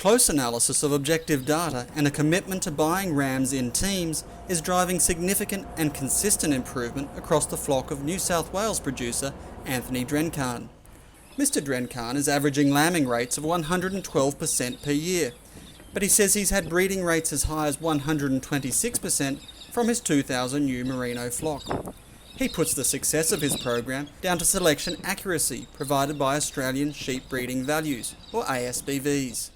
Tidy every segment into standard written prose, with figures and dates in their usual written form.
Close analysis of objective data and a commitment to buying rams in teams is driving significant and consistent improvement across the flock of New South Wales producer Anthony Drenkhahn. Mr Drenkhahn is averaging lambing rates of 112% per year, but he says he's had breeding rates as high as 126% from his 2,000 new merino flock. He puts the success of his program down to selection accuracy provided by Australian Sheep Breeding Values, or ASBVs.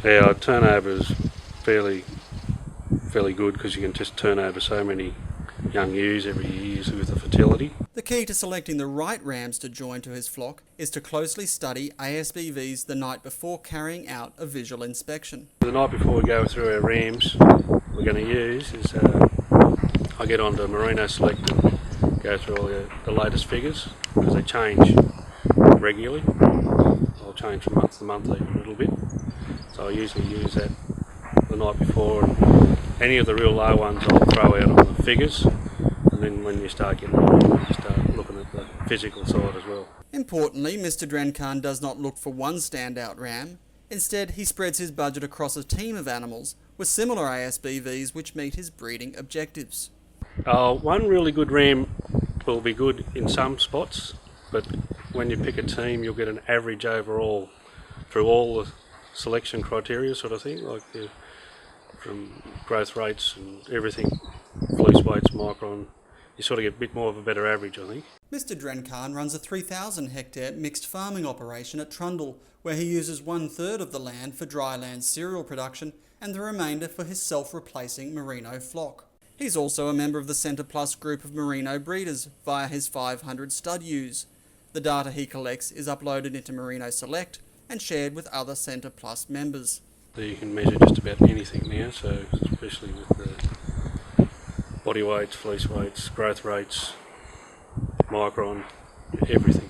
Yeah, our turnover is fairly good because you can just turn over so many young ewes every year with the fertility. The key to selecting the right rams to join to his flock is to closely study ASBVs the night before carrying out a visual inspection. The night before we go through our rams we're going to use is I get onto Merino Select and go through all the latest figures because they change regularly. I'll change from month to month even a little bit. So I usually use that the night before, and any of the real low ones I'll throw out on the figures, and then when you start getting on, you start looking at the physical side as well. Importantly, Mr Drenkhahn does not look for one standout ram. Instead, he spreads his budget across a team of animals with similar ASBVs which meet his breeding objectives. One really good ram will be good in some spots, but when you pick a team you'll get an average overall through all the selection criteria sort of thing, like from growth rates and everything, fleece weights, micron, you sort of get a bit more of a better average, I think. Mr Drenkhahn runs a 3,000 hectare mixed farming operation at Trundle, where he uses 1/3 of the land for dryland cereal production and the remainder for his self-replacing merino flock. He's also a member of the Centre Plus group of merino breeders via his 500 stud ewes. The data he collects is uploaded into Merino Select and shared with other Centre Plus members. You can measure just about anything now, so especially with the body weights, fleece weights, growth rates, micron, everything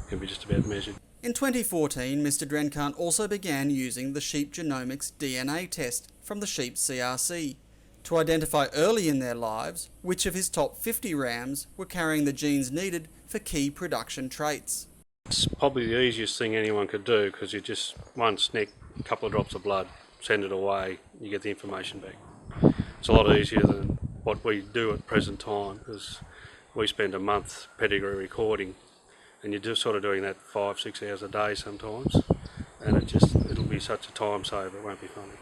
can be just about measured. In 2014, Mr Drenkhahn also began using the sheep genomics DNA test from the sheep CRC to identify early in their lives which of his top 50 rams were carrying the genes needed for key production traits. It's probably the easiest thing anyone could do because you just one snick, a couple of drops of blood, send it away, you get the information back. It's a lot easier than what we do at present time because we spend a month pedigree recording and you're just sort of doing that 5-6 hours a day sometimes, and it'll be such a time saver, it won't be funny.